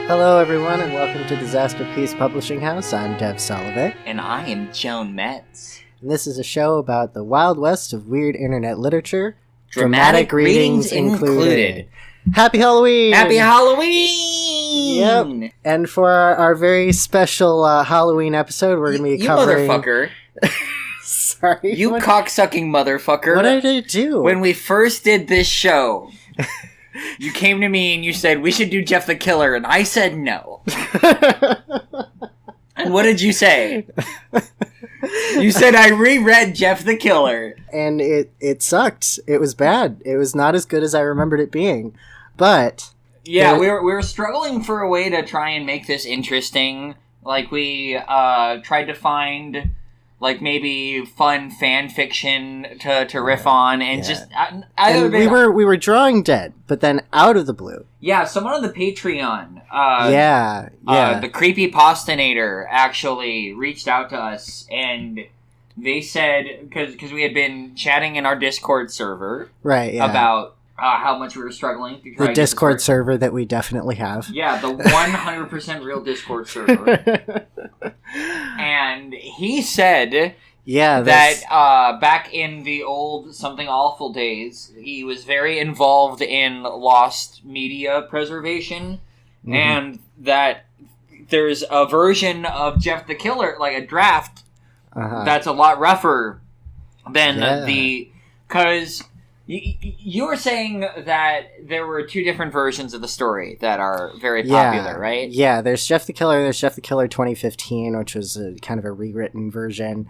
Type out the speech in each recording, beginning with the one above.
Hello, everyone, and welcome to Disasterpiece Publishing House. I'm Dev Solovey. And I am Joan Metz. And this is a show about the Wild West of weird internet literature. Dramatic readings included. Happy Halloween! Happy Halloween! Yep. And for our very special Halloween episode, we're going to be covering... You motherfucker. Sorry. You cocksucking motherfucker. What did I do? When we first did this show... You came to me and you said, we should do Jeff the Killer, and I said no. And what did you say? You said I reread Jeff the Killer. And it sucked. It was bad. It was not as good as I remembered it being. But... Yeah, we were struggling for a way to try and make this interesting. Like, we tried to find... like maybe fun fan fiction to riff on, and just we were drawing dead, but then out of the blue, someone on the Patreon, the Creepypastanator actually reached out to us, and they said because we had been chatting in our Discord server, about how much we were struggling to try the Discord server that we definitely have. Yeah, the 100% real Discord server. And he said that back in the old Something Awful days, he was very involved in lost media preservation, and that there's a version of Jeff the Killer, like a draft, that's a lot rougher than because... You were saying that there were two different versions of the story that are very popular, right? Yeah, there's Jeff the Killer, there's Jeff the Killer 2015, which was kind of a rewritten version.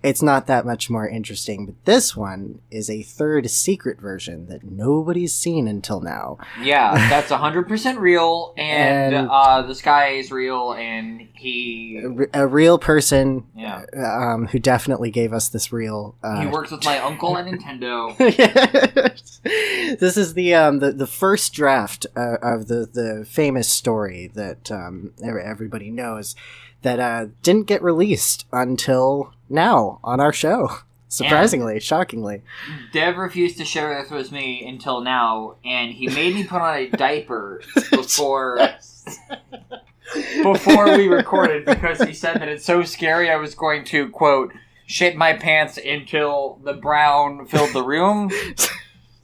It's not that much more interesting, but this one is a third secret version that nobody's seen until now. Yeah, that's 100% real, and this guy is real, and he... A real person who definitely gave us this real... he works with my uncle at Nintendo. This is the first draft of the famous story that everybody knows that didn't get released until now on our show. Surprisingly, shockingly. Dev refused to share this with me until now, and he made me put on a diaper before we recorded because he said that it's so scary I was going to, quote, shit my pants until the brown filled the room.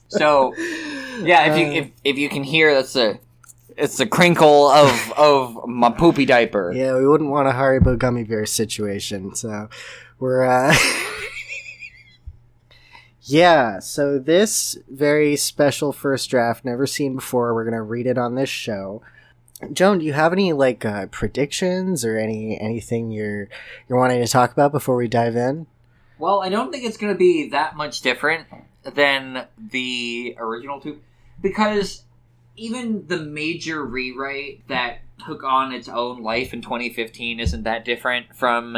So, yeah, if you can hear, it's the crinkle of my poopy diaper. Yeah, we wouldn't want a Haribo gummy bear situation, so we're, Yeah, so this very special first draft, never seen before, we're gonna read it on this show. Joan, do you have any, predictions or anything you're wanting to talk about before we dive in? Well, I don't think it's gonna be that much different than the original two, because... even the major rewrite that took on its own life in 2015 isn't that different from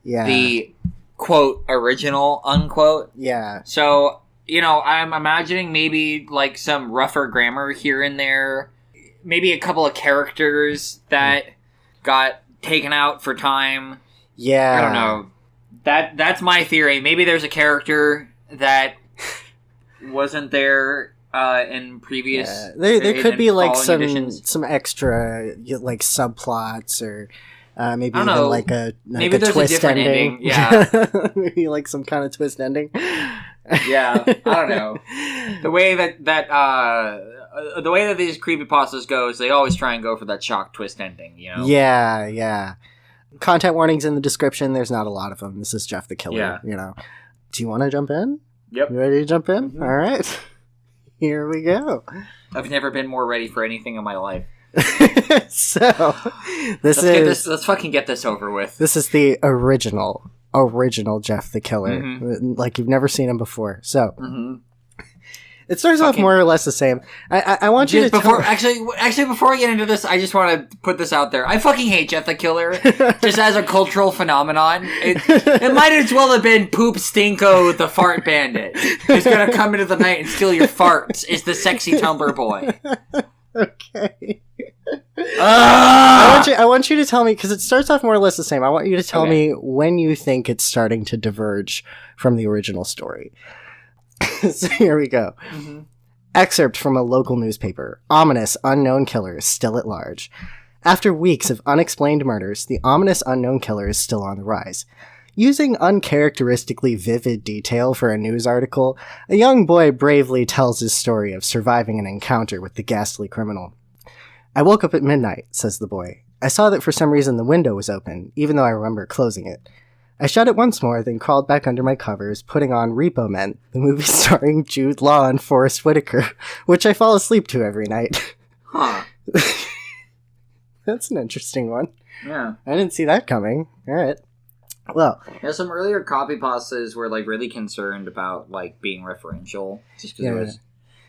the, quote, original, unquote. Yeah. So, I'm imagining maybe, some rougher grammar here and there. Maybe a couple of characters that got taken out for time. Yeah. I don't know. That's my theory. Maybe there's a character that wasn't there... in previous... Yeah. There could be, some extra, subplots, or maybe even, maybe a there's twist a different ending. Yeah. Maybe, some kind of twist ending. Yeah, I don't know. The way that these creepypastas goes, they always try and go for that shock twist ending, Yeah. Content warnings in the description, there's not a lot of them. This is Jeff the Killer, Do you want to jump in? Yep. You ready to jump in? Mm-hmm. All right. Here we go. I've never been more ready for anything in my life. So, let's fucking get this over with. This is the original Jeff the Killer. Mm-hmm. Like you've never seen him before. So, it starts off more or less the same. I want you to actually before I get into this, I just want to put this out there. I fucking hate Jeff the Killer just as a cultural phenomenon. It might as well have been Poop Stinko the Fart Bandit. Who's gonna come into the night and steal your farts is the sexy Tumblr boy. Okay. I want you to tell me, because it starts off more or less the same. I want you to tell me when you think it's starting to diverge from the original story. So here we go. Mm-hmm. Excerpt from a local newspaper. Ominous, unknown killer still at large. After weeks of unexplained murders, the ominous unknown killer is still on the rise. Using uncharacteristically vivid detail for a news article, a young boy bravely tells his story of surviving an encounter with the ghastly criminal. "I woke up at midnight," says the boy. "I saw that for some reason the window was open, even though I remember closing it. I shut it once more, then crawled back under my covers, putting on Repo Men, the movie starring Jude Law and Forrest Whitaker, which I fall asleep to every night." Huh. That's an interesting one. Yeah. I didn't see that coming. All right. Well, yeah, some earlier copypastas were like really concerned about like being referential, just because it was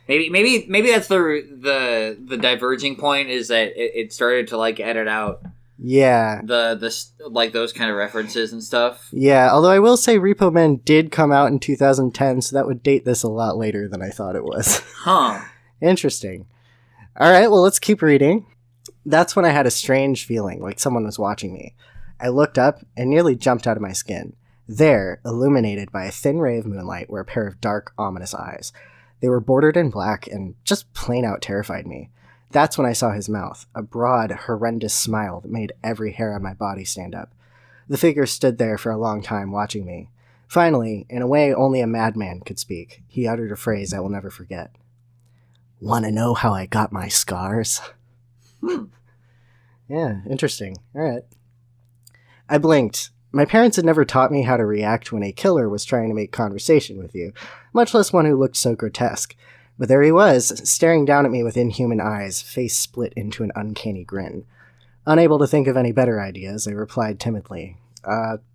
maybe that's the diverging point is that it started to like edit out the like those kind of references and stuff. Yeah, although I will say Repo Men did come out in 2010, so that would date this a lot later than I thought it was. Huh. Interesting. All right, well, let's keep reading. That's when I had a strange feeling, like someone was watching me. I looked up and nearly jumped out of my skin. There, illuminated by a thin ray of moonlight, were a pair of dark, ominous eyes. They were bordered in black and just plain out terrified me. That's when I saw his mouth, a broad, horrendous smile that made every hair on my body stand up. The figure stood there for a long time watching me. Finally, in a way only a madman could speak, he uttered a phrase I will never forget. "Want to know how I got my scars?" Yeah, interesting. All right. I blinked. My parents had never taught me how to react when a killer was trying to make conversation with you, much less one who looked so grotesque. But there he was, staring down at me with inhuman eyes, face split into an uncanny grin. Unable to think of any better ideas, I replied timidly,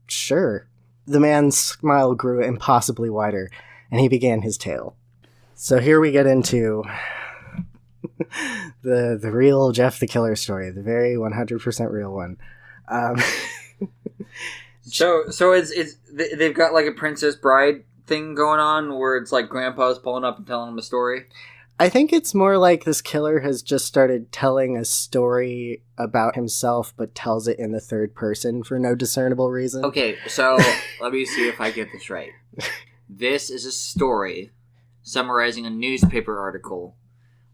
sure. The man's smile grew impossibly wider, and he began his tale. So here we get into the real Jeff the Killer story, the very 100% real one. So it's they've got like a Princess Bride thing going on where it's like grandpa's pulling up and telling him a story. I think it's more like this killer has just started telling a story about himself, but tells it in the third person for no discernible reason. Okay, so let me see if I get this right. This is a story summarizing a newspaper article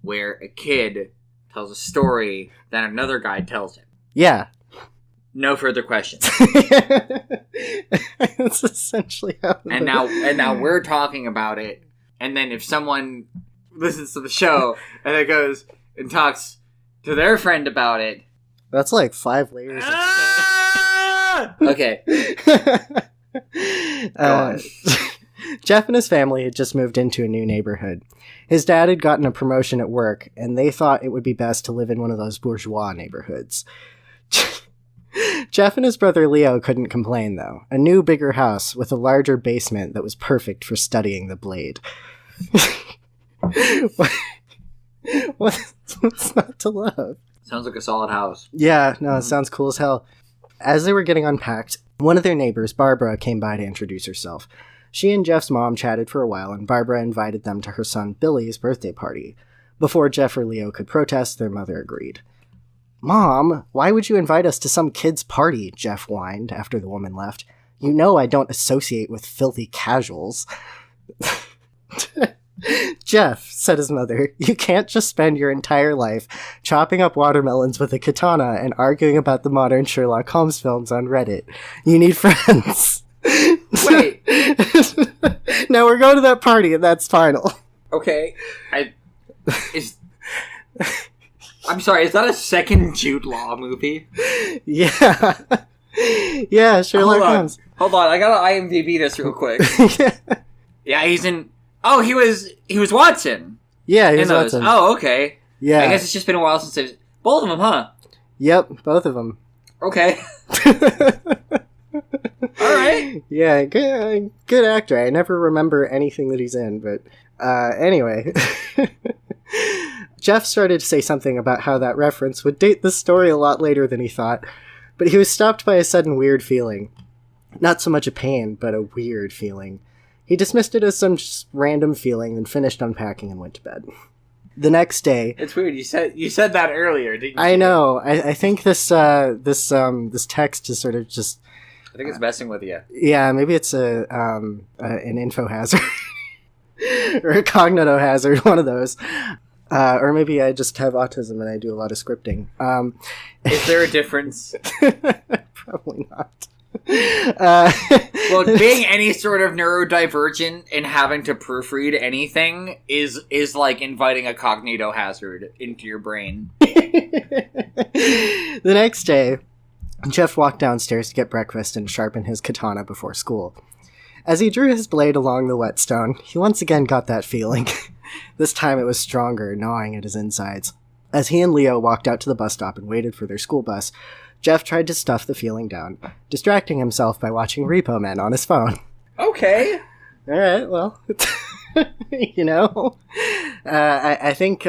where a kid tells a story that another guy tells him. Yeah. No further questions. That's essentially how. And now we're talking about it, and then if someone listens to the show and it goes and talks to their friend about it, that's like 5 layers. Okay. Jeff and his family had just moved into a new neighborhood. His dad had gotten a promotion at work, and they thought it would be best to live in one of those bourgeois neighborhoods. Jeff and his brother Leo couldn't complain, though. A new, bigger house with a larger basement that was perfect for studying the blade. What's not to love? Sounds like a solid house. Yeah, no, it sounds cool as hell. As they were getting unpacked, one of their neighbors, Barbara, came by to introduce herself. She and Jeff's mom chatted for a while, and Barbara invited them to her son Billy's birthday party. Before Jeff or Leo could protest, their mother agreed. "Mom, why would you invite us to some kid's party?" Jeff whined after the woman left. "You know I don't associate with filthy casuals." "Jeff," said his mother, "you can't just spend your entire life chopping up watermelons with a katana and arguing about the modern Sherlock Holmes films on Reddit. You need friends." Wait. Now we're going to that party, and that's final. Okay. I'm sorry, is that a second Jude Law movie? Yeah. Yeah, Sherlock Holmes. Hold on, I gotta IMDb this real quick. Yeah, he's in... Oh, he was Watson. Yeah, he was Watson. Oh, okay. Yeah. I guess it's just been a while since I've... Both of them, huh? Yep, both of them. Okay. Alright. Yeah, good actor. I never remember anything that he's in, but anyway. Jeff started to say something about how that reference would date the story a lot later than he thought, but he was stopped by a sudden weird feeling. Not so much a pain, but a weird feeling. He dismissed it as some just random feeling, then finished unpacking and went to bed. The next day... It's weird, you said that earlier, didn't you? I know. I think this text is sort of just... I think it's messing with you. Yeah, maybe it's an info hazard. Or a cognito hazard, one of those. Or maybe I just have autism and I do a lot of scripting. Is there a difference? Probably not. Well, being any sort of neurodivergent and having to proofread anything is like inviting a cognito hazard into your brain. The next day, Jeff walked downstairs to get breakfast and sharpen his katana before school. As he drew his blade along the whetstone, he once again got that feeling. This time it was stronger, gnawing at his insides. As he and Leo walked out to the bus stop and waited for their school bus, Jeff tried to stuff the feeling down, distracting himself by watching Repo Man on his phone. Okay. Alright, well, you know. I think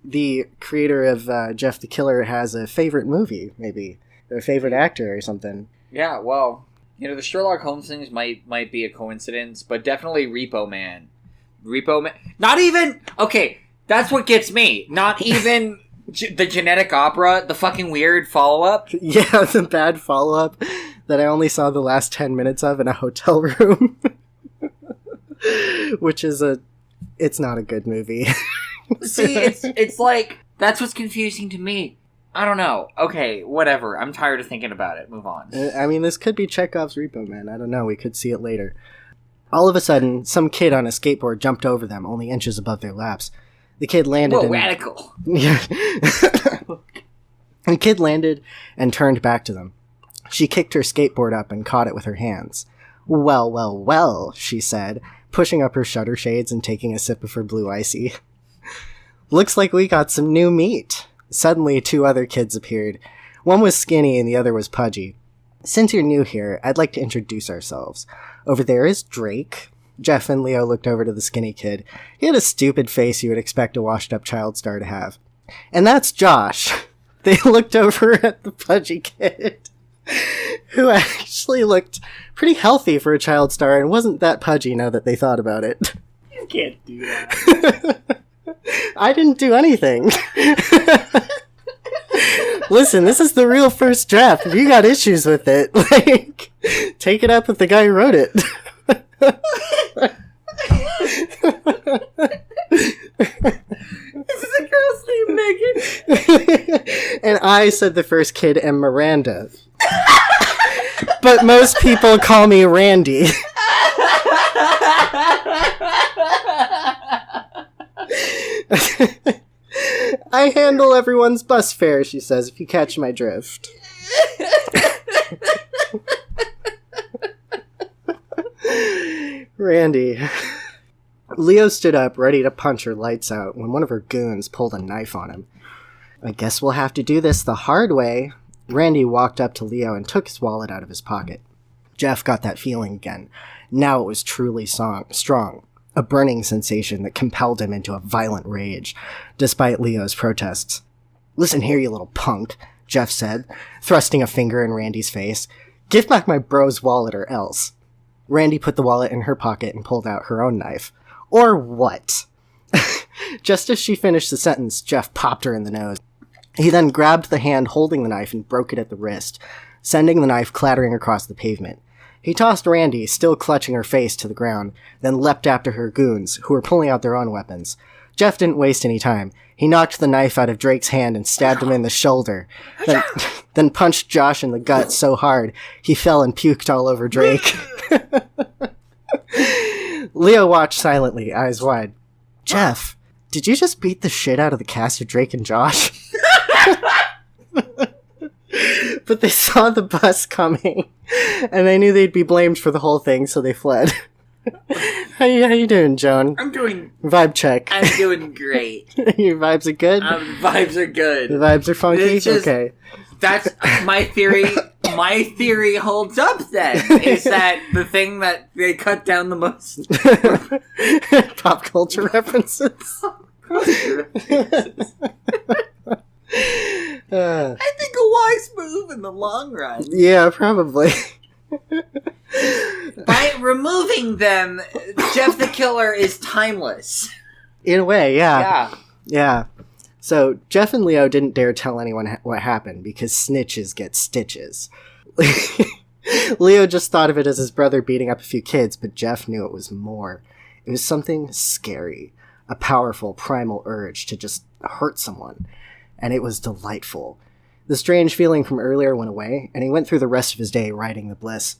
the creator of Jeff the Killer has a favorite movie, maybe. Or a favorite actor or something. Yeah, well, you know, the Sherlock Holmes things might be a coincidence, but definitely Repo Man. Repo Man. Not even... Okay, that's what gets me. Not even... the genetic opera, the fucking weird follow-up. Yeah, the bad follow-up that I only saw the last 10 minutes of in a hotel room. Which is it's not a good movie. See, it's like, that's what's confusing to me. I don't know. Okay, whatever. I'm tired of thinking about it. Move on. I mean, this could be Chekhov's Repo Man. I don't know. We could see it later. All of a sudden, some kid on a skateboard jumped over them, only inches above their laps. The kid landed. Whoa, radical. Yeah. The kid landed and turned back to them. She kicked her skateboard up and caught it with her hands. Well, well, well, she said, pushing up her shutter shades and taking a sip of her blue icy. Looks like we got some new meat. Suddenly, two other kids appeared. One was skinny and the other was pudgy. Since you're new here, I'd like to introduce ourselves. Over there is Drake. Jeff and Leo looked over to the skinny kid. He had a stupid face you would expect a washed-up child star to have. And that's Josh. They looked over at the pudgy kid, who actually looked pretty healthy for a child star and wasn't that pudgy now that they thought about it. You can't do that. I didn't do anything. Listen, this is the real first draft. If you got issues with it, like, take it up with the guy who wrote it. This is a girl's name, Megan. And I said the first kid am Miranda. But most people call me Randy. I handle everyone's bus fare, she says, if you catch my drift. Randy. Leo stood up, ready to punch her lights out, when one of her goons pulled a knife on him. I guess we'll have to do this the hard way. Randy walked up to Leo and took his wallet out of his pocket. Jeff got that feeling again. Now it was truly strong. A burning sensation that compelled him into a violent rage, despite Leo's protests. Listen here, you little punk, Jeff said, thrusting a finger in Randy's face. Give back my bro's wallet or else. Randy put the wallet in her pocket and pulled out her own knife. Or what? Just as she finished the sentence, Jeff popped her in the nose. He then grabbed the hand holding the knife and broke it at the wrist, sending the knife clattering across the pavement. He tossed Randy, still clutching her face, to the ground, then leapt after her goons, who were pulling out their own weapons. Jeff didn't waste any time. He knocked the knife out of Drake's hand and stabbed him in the shoulder, then punched Josh in the gut so hard he fell and puked all over Drake. Leo watched silently, eyes wide. Jeff, did you just beat the shit out of the cast of Drake and Josh? But they saw the bus coming, and they knew they'd be blamed for the whole thing, so they fled. How you doing, Joan? I'm doing... Vibe check. I'm doing great. Your vibes are good? Vibes are good. The vibes are funky? Okay. That's my theory. My theory holds up then. Is that the thing that they cut down the most? Pop culture references. I think a wise move in the long run. Yeah, probably. By removing them, Jeff the Killer is timeless. In a way, yeah. Yeah. So, Jeff and Leo didn't dare tell anyone what happened, because snitches get stitches. Leo just thought of it as his brother beating up a few kids, but Jeff knew it was more. It was something scary. a powerful primal urge to just hurt someone, and it was delightful. The strange feeling from earlier went away, and he went through the rest of his day riding the bliss.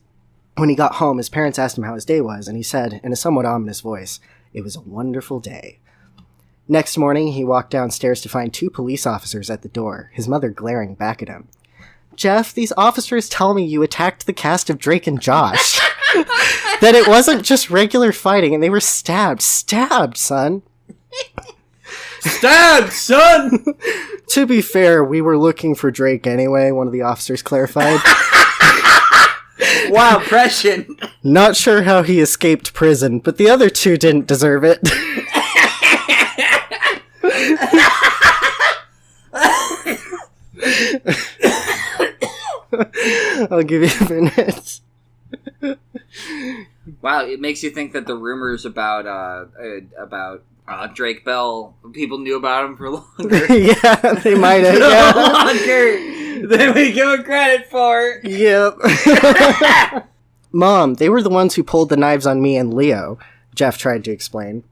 When he got home, his parents asked him how his day was, and he said, in a somewhat ominous voice, "It was a wonderful day." Next morning, he walked downstairs to find 2 police officers at the door, his mother glaring back at him. "Jeff, these officers tell me you attacked the cast of Drake and Josh. That it wasn't just regular fighting, and they were stabbed. Stabbed, son." Stabbed, son! "To be fair, we were looking for Drake anyway," one of the officers clarified. Wow, prescient. "Not sure how he escaped prison, but the other 2 didn't deserve it." I'll give you a minute. Wow, it makes you think that the rumors about Drake Bell, people knew about him for longer. Yeah, they might have. Yeah. Longer than we give him credit for. Yep. "Mom, they were the ones who pulled the knives on me and Leo," Jeff tried to explain.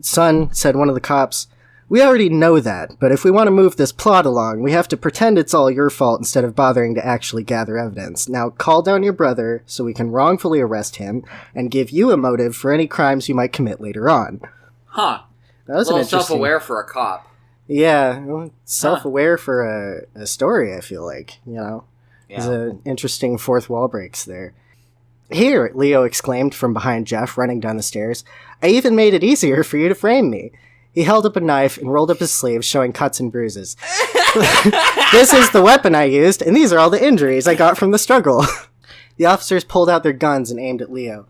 "Son," said one of the cops, "we already know that, but if we want to move this plot along, we have to pretend it's all your fault instead of bothering to actually gather evidence. Now call down your brother so we can wrongfully arrest him and give you a motive for any crimes you might commit later on." Huh. That was a little self-aware for a cop. Yeah, well, self-aware for a story, I feel like, you know. Yeah. There's an interesting fourth wall breaks there. "Here," Leo exclaimed from behind Jeff, running down the stairs. "I even made it easier for you to frame me." He held up a knife and rolled up his sleeves, showing cuts and bruises. "This is the weapon I used, and these are all the injuries I got from the struggle." The officers pulled out their guns and aimed at Leo.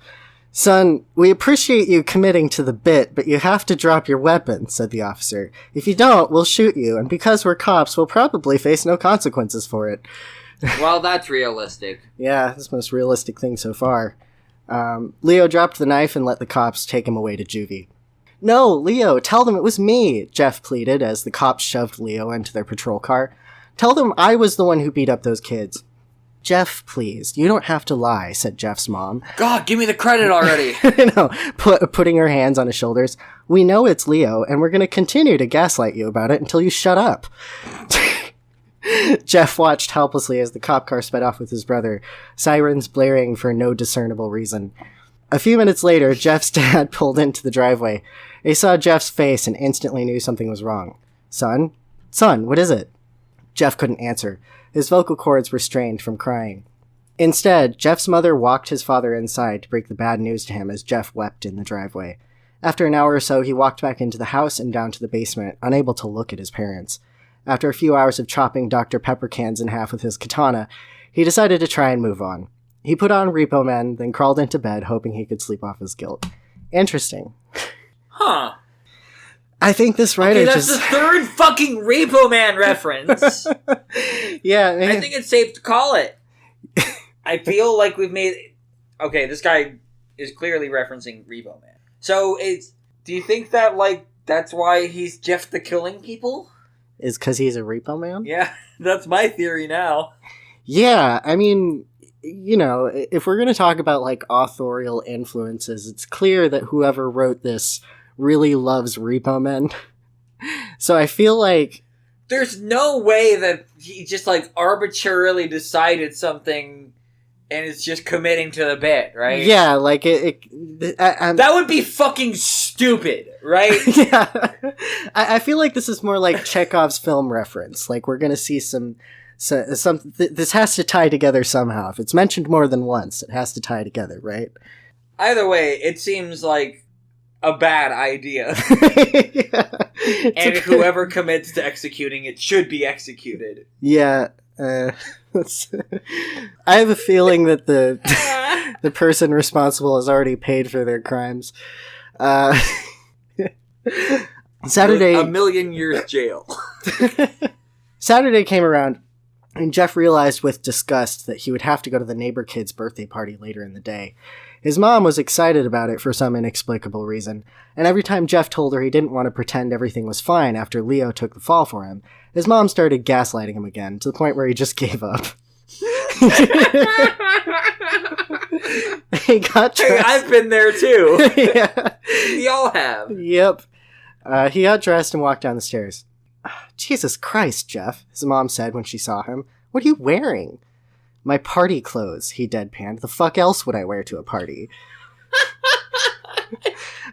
"Son, we appreciate you committing to the bit, but you have to drop your weapon," said the officer. "If you don't, we'll shoot you, and because we're cops, we'll probably face no consequences for it." Well, that's realistic. Yeah, that's the most realistic thing so far. Leo dropped the knife and let the cops take him away to juvie. "No, Leo, tell them it was me," Jeff pleaded as the cops shoved Leo into their patrol car. "Tell them I was the one who beat up those kids." "Jeff, please, you don't have to lie," said Jeff's mom. God, give me the credit already. No, putting her hands on his shoulders. "We know it's Leo, and we're going to continue to gaslight you about it until you shut up." Jeff watched helplessly as the cop car sped off with his brother, sirens blaring for no discernible reason. A few minutes later, Jeff's dad pulled into the driveway. He saw Jeff's face and instantly knew something was wrong. Son, what is it?" Jeff couldn't answer. His vocal cords were strained from crying. Instead, Jeff's mother walked his father inside to break the bad news to him as Jeff wept in the driveway. After an hour or so, he walked back into the house and down to the basement, unable to look at his parents. After a few hours of chopping Dr. Pepper cans in half with his katana, he decided to try and move on. He put on Repo Man, then crawled into bed, hoping he could sleep off his guilt. Interesting. Huh. I think this writer that's the third fucking Repo Man reference. Yeah, man. I think it's safe to call it. I feel like we've made... Okay, this guy is clearly referencing Repo Man. So, do you think that, that's why he's Jeff the Killing People? Is because he's a Repo Man? Yeah, that's my theory now. Yeah, I mean, you know, if we're going to talk about, authorial influences, it's clear that whoever wrote this really loves Repo Men. So I feel like... There's no way that he just, arbitrarily decided something and is just committing to the bit, right? Yeah, that would be fucking stupid, right? Yeah. I feel like this is more like Chekhov's film reference. We're going to see some this has to tie together somehow. If it's mentioned more than once, it has to tie together, right? Either way, it seems like a bad idea. Yeah. And whoever commits to executing it should be executed. Yeah. I have a feeling that the person responsible has already paid for their crimes. Saturday... A million years jail. Saturday came around, and Jeff realized with disgust that he would have to go to the neighbor kid's birthday party later in the day. His mom was excited about it for some inexplicable reason, and every time Jeff told her he didn't want to pretend everything was fine after Leo took the fall for him, his mom started gaslighting him again, to the point where he just gave up. He got dressed. Hey, I've been there too. Yeah. We all have. Yep. He got dressed and walked down the stairs. Jesus Christ, Jeff, his mom said when she saw him. What are you wearing? My party clothes, he deadpanned. The fuck else would I wear to a party?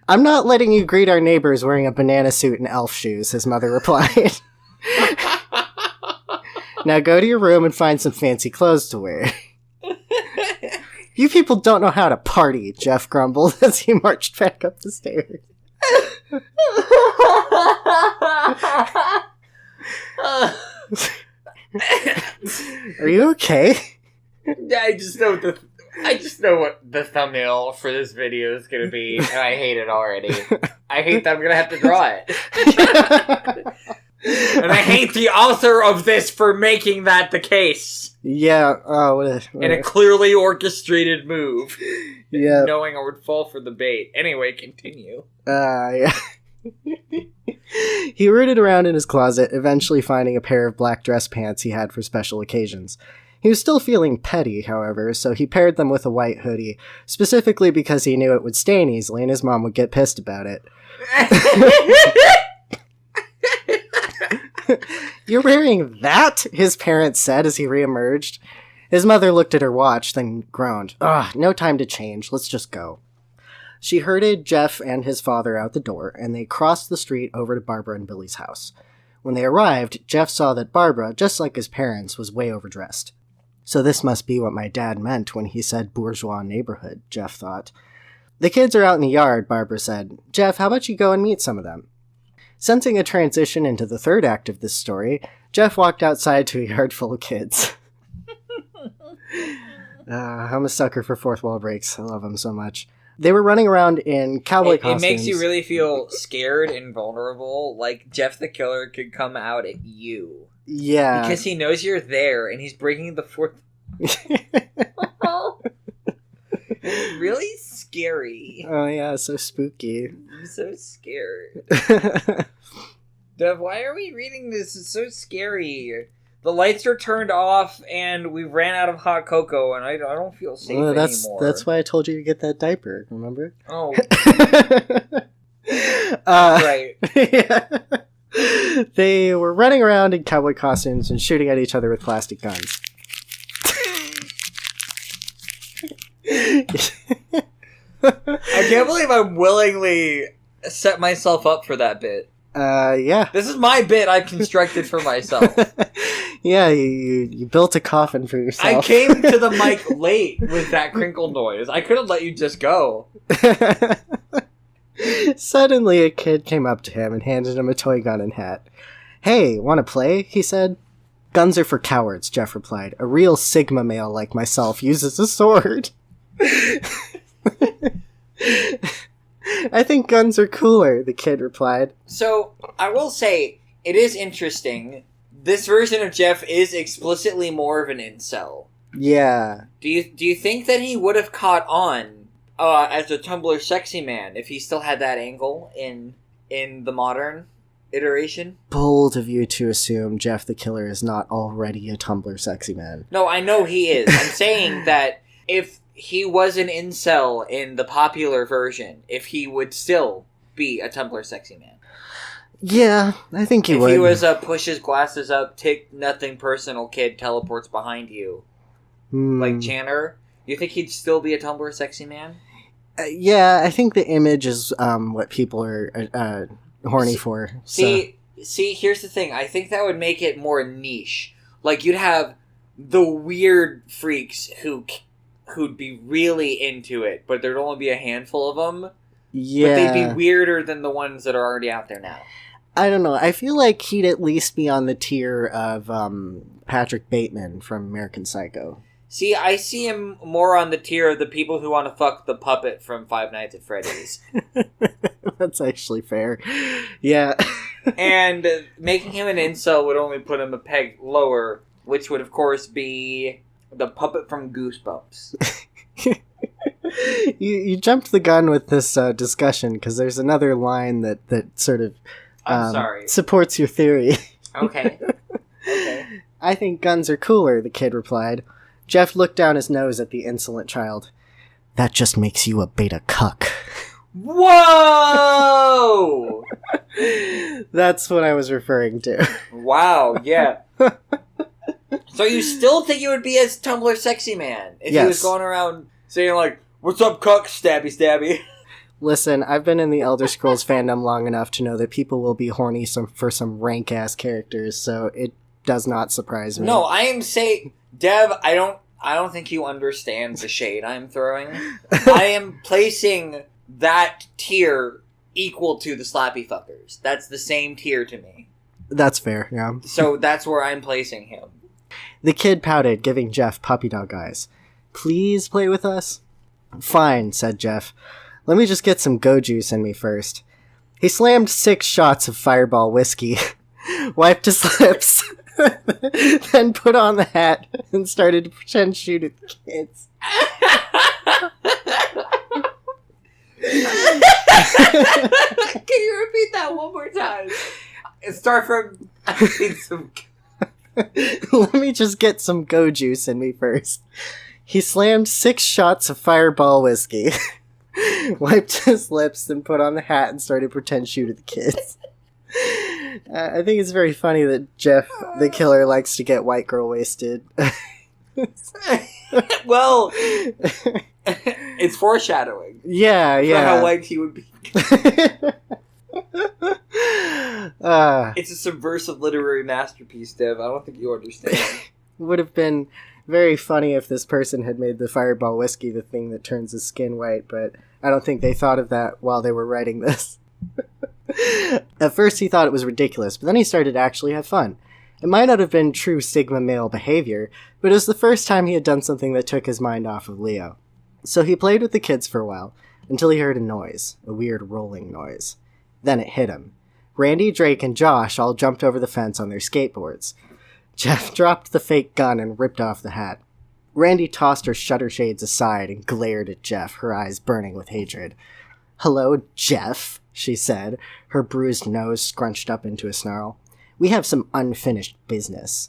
I'm not letting you greet our neighbors wearing a banana suit and elf shoes, his mother replied. Now go to your room and find some fancy clothes to wear. You people don't know how to party, Jeff grumbled as he marched back up the stairs. Are you okay? I just know what the thumbnail for this video is going to be, and I hate it already. I hate that I'm going to have to draw it. And I hate the author of this for making that the case. Yeah, in a clearly orchestrated move. Yeah. Knowing I would fall for the bait. Anyway, continue. Yeah. He rooted around in his closet, eventually finding a pair of black dress pants he had for special occasions. He was still feeling petty, however, so he paired them with a white hoodie, specifically because he knew it would stain easily and his mom would get pissed about it. You're wearing that? His parents said as he reemerged. His mother looked at her watch, then groaned. Ugh, no time to change. Let's just go. She herded Jeff and his father out the door, and they crossed the street over to Barbara and Billy's house. When they arrived, Jeff saw that Barbara, just like his parents, was way overdressed. So this must be what my dad meant when he said bourgeois neighborhood, Jeff thought. The kids are out in the yard, Barbara said. Jeff, how about you go and meet some of them? Sensing a transition into the third act of this story, Jeff walked outside to a yard full of kids. I'm a sucker for fourth wall breaks. I love them so much. They were running around in cowboy costumes. It makes you really feel scared and vulnerable, like Jeff the Killer could come out at you. Yeah. Because he knows you're there, and he's breaking the fourth... It's really scary. Oh yeah, so spooky. I'm so scared. Dev, why are we reading this? It's so scary. The lights are turned off, and we ran out of hot cocoa, and I don't feel safe anymore. That's why I told you to get that diaper, remember? Oh. Right. Yeah. They were running around in cowboy costumes and shooting at each other with plastic guns. I can't believe I willingly set myself up for that bit. Yeah. This is my bit I constructed for myself. Yeah, you built a coffin for yourself. I came to the mic late with that crinkle noise. I could have let you just go. Suddenly, a kid came up to him and handed him a toy gun and hat. Hey, want to play? He said. Guns are for cowards, Jeff replied. A real Sigma male like myself uses a sword. I think guns are cooler, the kid replied. So, I will say, it is interesting. This version of Jeff is explicitly more of an incel. Yeah. Do you think that he would have caught on as a Tumblr sexy man if he still had that angle in the modern iteration? Bold of you to assume Jeff the Killer is not already a Tumblr sexy man. No, I know he is. I'm saying that if he was an incel in the popular version, if he would still be a Tumblr sexy man. Yeah, I think he would. If he was a push his glasses up, take nothing personal kid teleports behind you, like Channer, you think he'd still be a Tumblr sexy man? Yeah, I think the image is what people are horny for. See, here's the thing. I think that would make it more niche. Like, you'd have the weird freaks who'd be really into it, but there'd only be a handful of them. Yeah. But they'd be weirder than the ones that are already out there now. I don't know. I feel like he'd at least be on the tier of Patrick Bateman from American Psycho. See, I see him more on the tier of the people who want to fuck the puppet from Five Nights at Freddy's. That's actually fair. Yeah. And making him an incel would only put him a peg lower, which would, of course, be the puppet from Goosebumps. You jumped the gun with this discussion, because there's another line that sort of I'm sorry. Supports your theory. Okay. I think guns are cooler, the kid replied. Jeff looked down his nose at the insolent child. That just makes you a beta cuck. Whoa! That's what I was referring to. Wow, yeah. So you still think you would be as Tumblr sexy man if he was going around saying like, "What's up, cuck? Stabby, stabby." Listen, I've been in the Elder Scrolls fandom long enough to know that people will be horny for some rank-ass characters, so it does not surprise me. No, I am saying, Dev, I don't think you understand the shade I'm throwing. I am placing that tier equal to the slappy fuckers. That's the same tier to me. That's fair, yeah. So that's where I'm placing him. The kid pouted, giving Jeff puppy dog eyes. Please play with us? Fine, said Jeff. Let me just get some go juice in me first. He slammed 6 shots of Fireball whiskey, wiped his lips, then put on the hat and started to pretend shoot at the kids. Can you repeat that one more time? Start from... Let me just get some go juice in me first. He slammed 6 shots of Fireball whiskey, wiped his lips, then put on the hat and started to pretend shoot at the kids. I think it's very funny that Jeff, the killer, likes to get white girl wasted. Well, it's foreshadowing. Yeah. For how white he would be. It's a subversive literary masterpiece, Dev. I don't think you understand. It would have been very funny if this person had made the Fireball whiskey the thing that turns his skin white, but I don't think they thought of that while they were writing this. At first he thought it was ridiculous, but then he started to actually have fun. It might not have been true Sigma male behavior, but it was the first time he had done something that took his mind off of Leo. So he played with the kids for a while, until he heard a noise, a weird rolling noise. Then it hit him. Randy, Drake, and Josh all jumped over the fence on their skateboards. Jeff dropped the fake gun and ripped off the hat. Randy tossed her shutter shades aside and glared at Jeff, her eyes burning with hatred. "Hello, Jeff," she said, her bruised nose scrunched up into a snarl. "We have some unfinished business."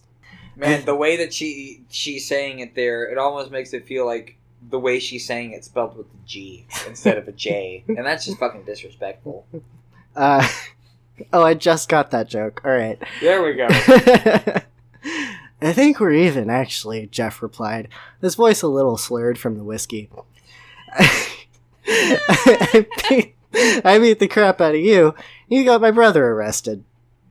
Man, the way that she's saying it there, it almost makes it feel like the way she's saying it spelled with a G instead of a J. And that's just fucking disrespectful. Oh, I just got that joke. All right. There we go. I think we're even, actually, Jeff replied, his voice a little slurred from the whiskey. I beat the crap out of you. You got my brother arrested.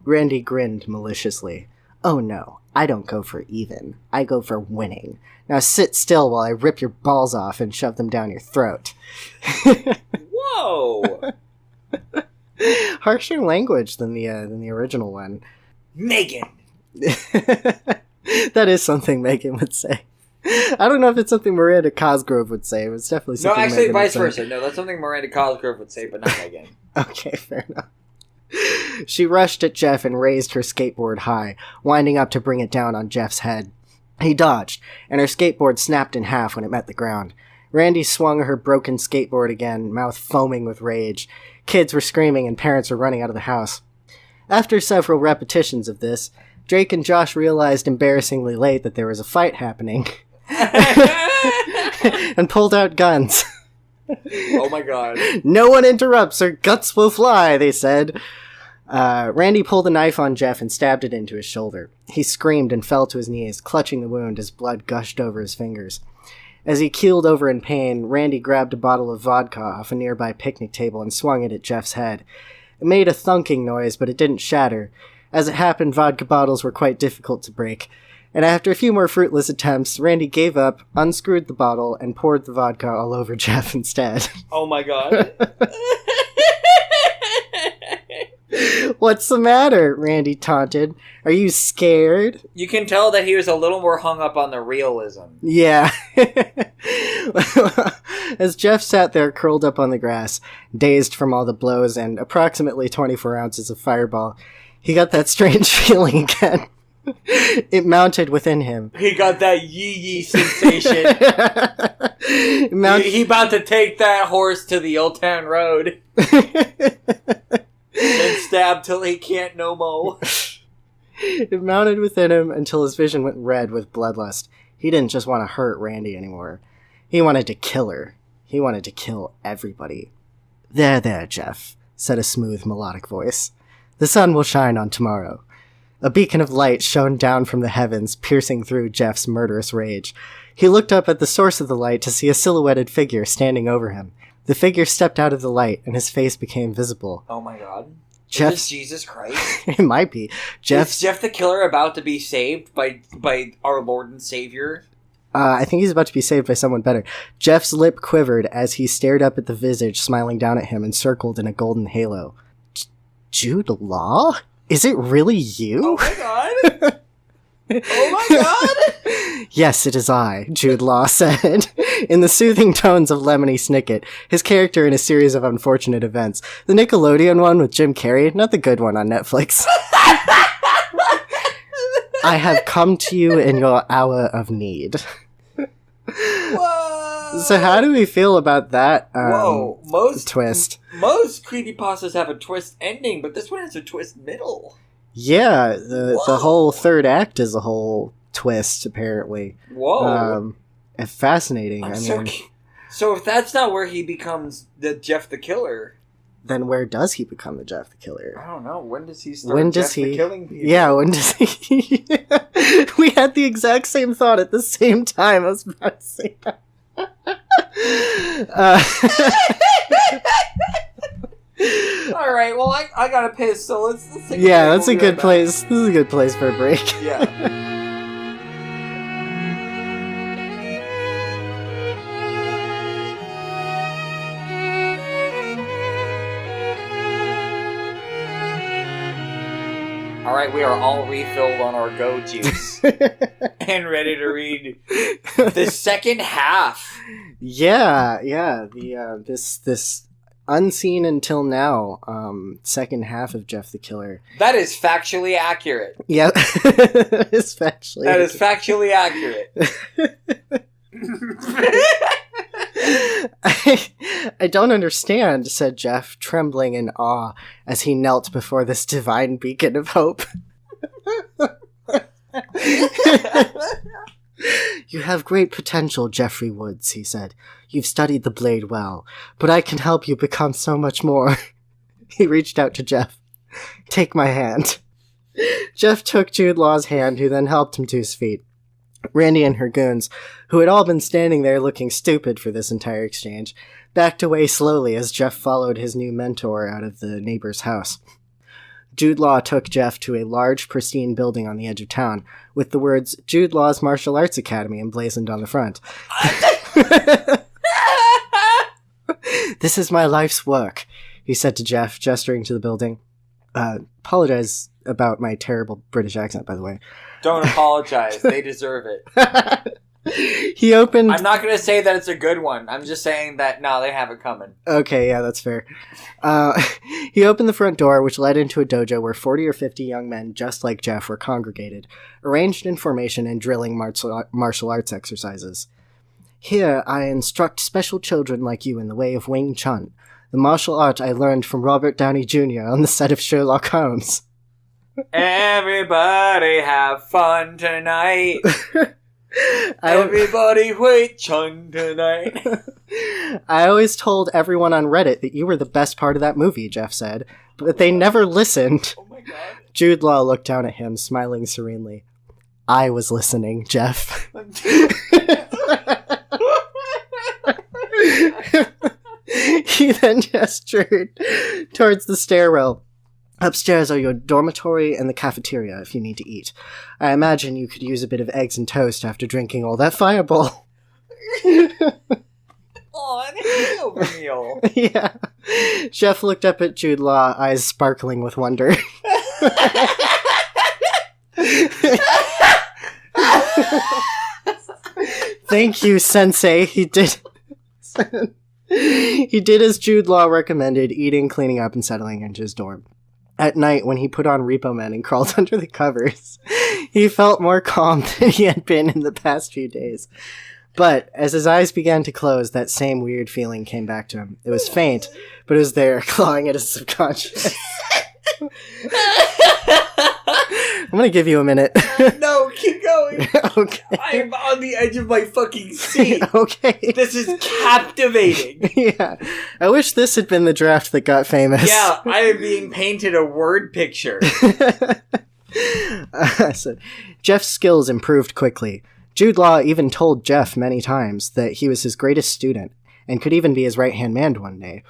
Randy grinned maliciously. "Oh no, I don't go for even. I go for winning. Now sit still while I rip your balls off and shove them down your throat." Whoa! Harsher language than the original one. Megan! That is something Megan would say. I don't know if it's something Miranda Cosgrove would say. It was definitely something No, actually, Megan vice would say. versa. No, that's something Miranda Cosgrove would say, but not Megan. Okay, fair enough. She rushed at Jeff and raised her skateboard high, winding up to bring it down on Jeff's head. He dodged, and her skateboard snapped in half when it met the ground. Randy swung her broken skateboard again, mouth foaming with rage. Kids were screaming and parents were running out of the house. After several repetitions of this, Drake and Josh realized embarrassingly late that there was a fight happening and pulled out guns. Oh my god. "No one interrupts or guts will fly," they said. Randy pulled a knife on Jeff and stabbed it into his shoulder. He screamed and fell to his knees, clutching the wound as blood gushed over his fingers. As he keeled over in pain, Randy grabbed a bottle of vodka off a nearby picnic table and swung it at Jeff's head. It made a thunking noise, but it didn't shatter. As it happened, vodka bottles were quite difficult to break, and after a few more fruitless attempts, Randy gave up, unscrewed the bottle, and poured the vodka all over Jeff instead. Oh my god. "What's the matter?" Randy taunted. "Are you scared?" You can tell that he was a little more hung up on the realism. Yeah. As Jeff sat there curled up on the grass, dazed from all the blows and approximately 24 ounces of Fireball, he got that strange feeling again. It mounted within him. He got that yee-yee sensation. He about to take that horse to the Old Town Road. And stab till he can't no more. It mounted within him until his vision went red with bloodlust. He didn't just want to hurt Randy anymore. He wanted to kill her. He wanted to kill everybody. There, Jeff, said a smooth, melodic voice. The sun will shine on tomorrow. A beacon of light shone down from the heavens, piercing through Jeff's murderous rage. He looked up at the source of the light to see a silhouetted figure standing over him. The figure stepped out of the light, and his face became visible. Oh my god. Jeff, is this Jesus Christ? It might be. Is Jeff the Killer about to be saved by our Lord and Savior? I think he's about to be saved by someone better. Jeff's lip quivered as he stared up at the visage smiling down at him, encircled in a golden halo. Jude Law? Is it really you? Oh my god! Oh my god! Yes, it is I, Jude Law said, in the soothing tones of Lemony Snicket, his character in a series of unfortunate events. The Nickelodeon one with Jim Carrey, not the good one on Netflix. I have come to you in your hour of need. Whoa! So how do we feel about that twist? Most creepypastas have a twist ending, but this one has a twist middle. Yeah, the whole third act is a whole twist, apparently. Whoa. Fascinating. So if that's not where he becomes the Jeff the Killer... Then where does he become the Jeff the Killer? I don't know. When does he start the killing people? Yeah, when does he... We had the exact same thought at the same time. I was about to say that. Alright, well, I gotta piss, so let's take a break. Yeah, that's a good place. This is a good place for a break. Yeah. Alright, we are all refilled on our go juice. And ready to read the second half. Yeah. This unseen until now second half of Jeff the Killer. That is factually accurate. Yeah, that is factually accurate. I don't understand, said Jeff, trembling in awe as he knelt before this divine beacon of hope. You have great potential, Jeffrey Woods, he said. You've studied the blade well, but I can help you become so much more. He reached out to Jeff. Take my hand. Jeff took Jude Law's hand, who then helped him to his feet. Randy and her goons, who had all been standing there looking stupid for this entire exchange, backed away slowly as Jeff followed his new mentor out of the neighbor's house. Jude Law took Jeff to a large, pristine building on the edge of town, with the words, Jude Law's Martial Arts Academy emblazoned on the front. This is my life's work, he said to Jeff, gesturing to the building. Apologize about my terrible British accent, by the way. Don't apologize. They deserve it. He opened... I'm not going to say that it's a good one. I'm just saying that, no, they have it coming. Okay, yeah, that's fair. He opened the front door, which led into a dojo where 40 or 50 young men, just like Jeff, were congregated, arranged in formation and drilling martial arts exercises. Here, I instruct special children like you in the way of Wing Chun, the martial art I learned from Robert Downey Jr. on the set of Sherlock Holmes. Everybody have fun tonight. Everybody Wing Chun tonight. I always told everyone on Reddit that you were the best part of that movie, Jeff said, but they never listened. Oh my god. Jude Law looked down at him, smiling serenely. I was listening, Jeff. He then gestured towards the stairwell. Upstairs are your dormitory and the cafeteria if you need to eat. I imagine you could use a bit of eggs and toast after drinking all that fireball. Oh, an hangover meal. Yeah. Jeff looked up at Jude Law, eyes sparkling with wonder. Thank you, Sensei. He did as Jude Law recommended, eating, cleaning up, and settling into his dorm. At night, when he put on Repo Man and crawled under the covers, he felt more calm than he had been in the past few days. But as his eyes began to close, that same weird feeling came back to him. It was faint, but it was there, clawing at his subconscious. gonna give you a minute. No, keep going. Okay. I'm on the edge of my fucking seat. Okay. This is captivating. Yeah. I wish this had been the draft that got famous. Yeah, I am being painted a word picture. So, Jeff's skills improved quickly. Jude Law even told Jeff many times that he was his greatest student, and could even be his right-hand man one day.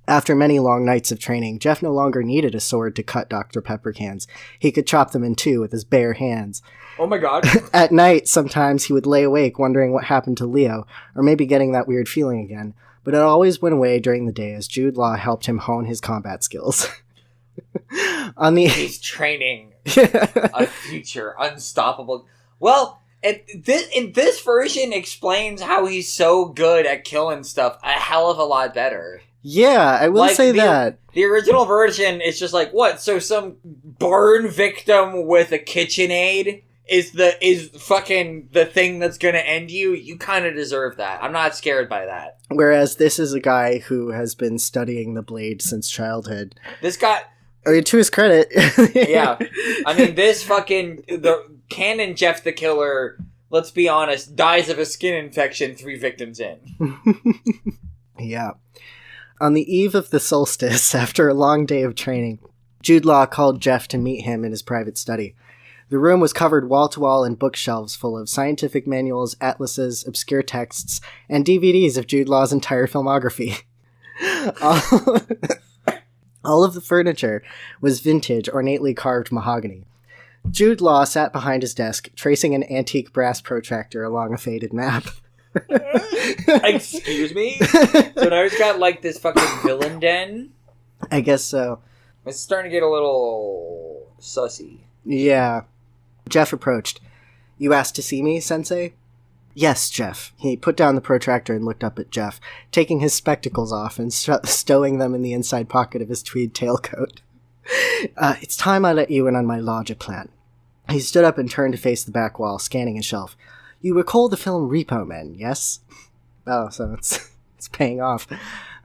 After many long nights of training, Jeff no longer needed a sword to cut Dr. Pepper cans. He could chop them in two with his bare hands. Oh my god. At night, sometimes he would lay awake wondering what happened to Leo, or maybe getting that weird feeling again, but it always went away during the day as Jude Law helped him hone his combat skills. He's training a future unstoppable... Well... in this version explains how he's so good at killing stuff a hell of a lot better. Yeah, I will say that. The original version is just like, what? So some burn victim with a KitchenAid is fucking the thing that's gonna end you? You kind of deserve that. I'm not scared by that. Whereas this is a guy who has been studying the blade since childhood. This guy... I mean, to his credit. Yeah. I mean, this fucking... The Canon Jeff the Killer, let's be honest, dies of a skin infection 3 victims in. Yeah. On the eve of the solstice, after a long day of training, Jude Law called Jeff to meet him in his private study. The room was covered wall-to-wall in bookshelves full of scientific manuals, atlases, obscure texts, and DVDs of Jude Law's entire filmography. All of the furniture was vintage, ornately carved mahogany. Jude Law sat behind his desk, tracing an antique brass protractor along a faded map. Excuse me? So now he's got, like, this fucking villain den? I guess so. It's starting to get a little sussy. Yeah. Jeff approached. You asked to see me, Sensei? Yes, Jeff. He put down the protractor and looked up at Jeff, taking his spectacles off and stowing them in the inside pocket of his tweed tailcoat. It's time I let you in on my larger plan. He stood up and turned to face the back wall, scanning his shelf. You recall the film Repo Men, yes? Oh, so it's paying off.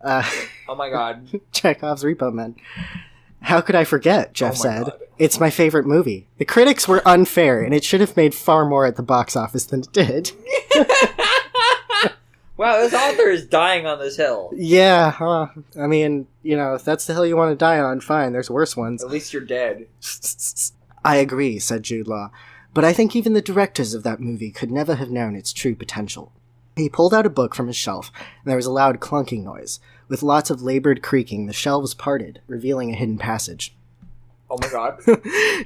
Oh my god. Chekhov's Repo Men. How could I forget, Jeff said. God. It's my favorite movie. The critics were unfair, and it should have made far more at the box office than it did. Wow, this author is dying on this hill. Yeah, I mean, you know, if that's the hill you want to die on, fine, there's worse ones. At least you're dead. I agree, said Jude Law, but I think even the directors of that movie could never have known its true potential. He pulled out a book from his shelf, and there was a loud clunking noise. With lots of labored creaking, the shelves parted, revealing a hidden passage. Oh my god.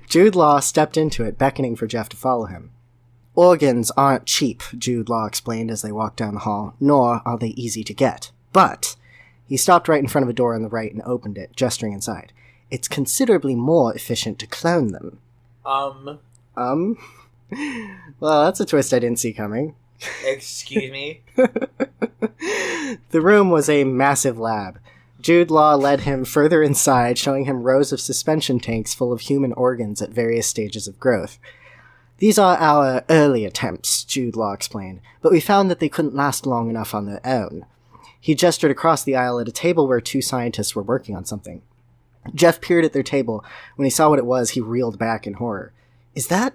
Jude Law stepped into it, beckoning for Jeff to follow him. Organs aren't cheap, Jude Law explained as they walked down the hall, nor are they easy to get. But he stopped right in front of a door on the right and opened it, gesturing inside. It's considerably more efficient to clone them. Well, that's a twist I didn't see coming. Excuse me? The room was a massive lab. Jude Law led him further inside, showing him rows of suspension tanks full of human organs at various stages of growth. These are our early attempts, Jude Law explained, but we found that they couldn't last long enough on their own. He gestured across the aisle at a table where 2 scientists were working on something. Jeff peered at their table. When he saw what it was, he reeled back in horror. Is that...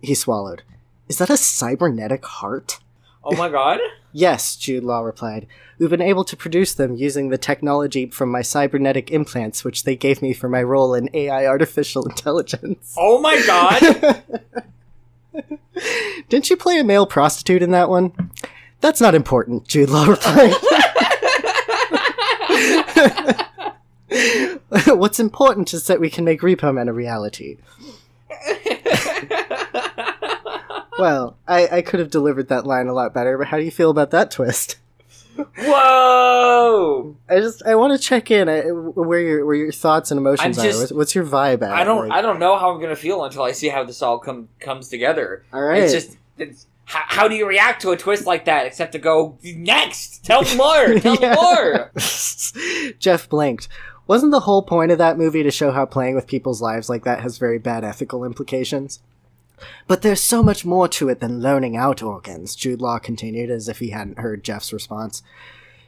He swallowed. Is that a cybernetic heart? Oh my god? Yes, Jude Law replied. We've been able to produce them using the technology from my cybernetic implants, which they gave me for my role in AI artificial intelligence. Oh my god! Didn't you play a male prostitute in that one? That's not important, Jude Law replied. What's important is that we can make Repo Men a reality. Well, I could have delivered that line a lot better, but how do you feel about that twist? Whoa! I want to check in where your thoughts and emotions are. What's your vibe at? I don't know how I'm gonna feel until I see how this all comes together. All right. How do you react to a twist like that except to go, next! Tell me more! Tell me more! Jeff blinked. Wasn't the whole point of that movie to show how playing with people's lives like that has very bad ethical implications? But there's so much more to it than loaning out organs, Jude Law continued as if he hadn't heard Jeff's response.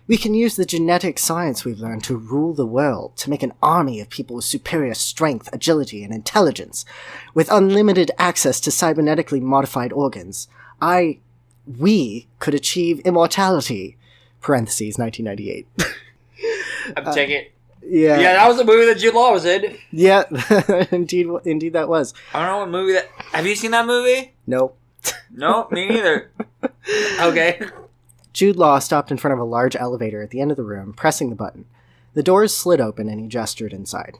We can use the genetic science we've learned to rule the world, to make an army of people with superior strength, agility, and intelligence, with unlimited access to cybernetically modified organs. We could achieve immortality. Parentheses, 1998. I'm taking it. Yeah. Yeah, that was a movie that Jude Law was in. Yeah, indeed that was. I don't know what movie that... Have you seen that movie? No. No, me neither. Okay. Jude Law stopped in front of a large elevator at the end of the room, pressing the button. The doors slid open and he gestured inside.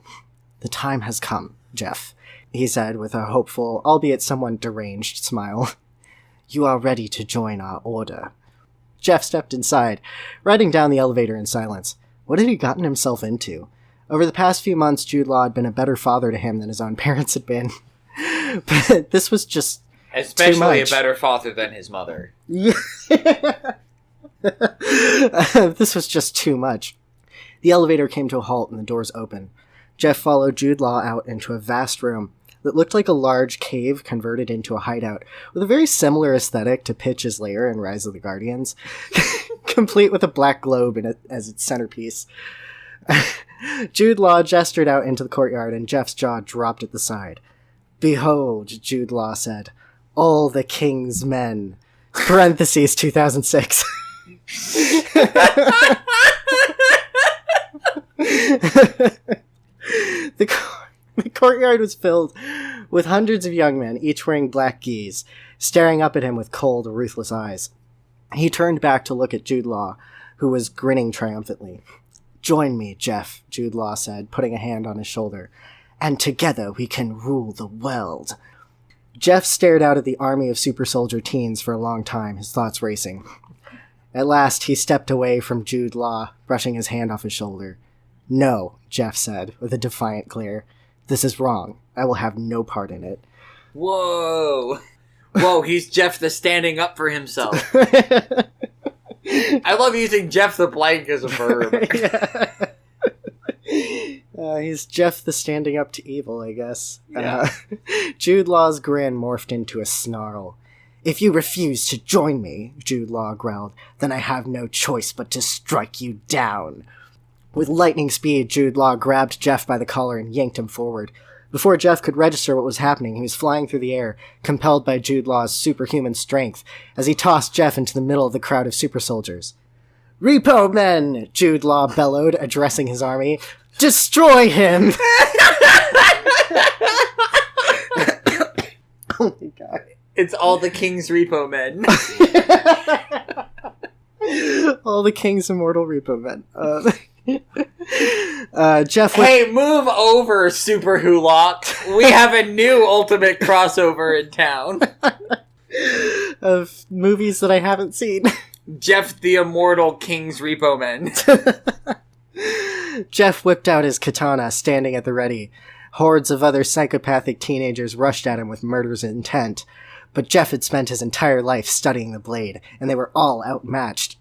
"The time has come, Jeff," he said with a hopeful, albeit somewhat deranged smile. "You are ready to join our order." Jeff stepped inside, riding down the elevator in silence. What had he gotten himself into? Over the past few months, Jude Law had been a better father to him than his own parents had been. But this was just especially a better father than his mother. This was just too much. The elevator came to a halt and the doors opened. Jeff followed Jude Law out into a vast room that looked like a large cave converted into a hideout, with a very similar aesthetic to Pitch's lair in Rise of the Guardians, complete with a black globe in it as its centerpiece. Jude Law gestured out into the courtyard and Jeff's jaw dropped at the side. "Behold," Jude Law said, "all the king's men." Parentheses, 2006. The courtyard was filled with hundreds of young men, each wearing black geese, staring up at him with cold, ruthless eyes. He turned back to look at Jude Law, who was grinning triumphantly. "Join me, Jeff," Jude Law said, putting a hand on his shoulder, "and together we can rule the world." Jeff stared out at the army of super soldier teens for a long time, his thoughts racing. At last, he stepped away from Jude Law, brushing his hand off his shoulder. "No," Jeff said, with a defiant glare. "This is wrong. I will have no part in it." Whoa. Whoa, he's Jeff the standing up for himself. I love using Jeff the blank as a verb. He's Jeff the standing up to evil, I guess. Yeah. Jude Law's grin morphed into a snarl. "If you refuse to join me," Jude Law growled, "then I have no choice but to strike you down." With lightning speed, Jude Law grabbed Jeff by the collar and yanked him forward. Before Jeff could register what was happening, he was flying through the air, compelled by Jude Law's superhuman strength, as he tossed Jeff into the middle of the crowd of super soldiers. "Repo men!" Jude Law bellowed, addressing his army. "Destroy him!" Oh my god. It's all the king's repo men. All the king's immortal repo men. Jeff. Hey, move over, Super Hulock. We have a new ultimate crossover in town of movies that I haven't seen. Jeff the Immortal King's Repo Men. Jeff whipped out his katana, standing at the ready. Hordes of other psychopathic teenagers rushed at him with murderous intent. But Jeff had spent his entire life studying the blade, and they were all outmatched.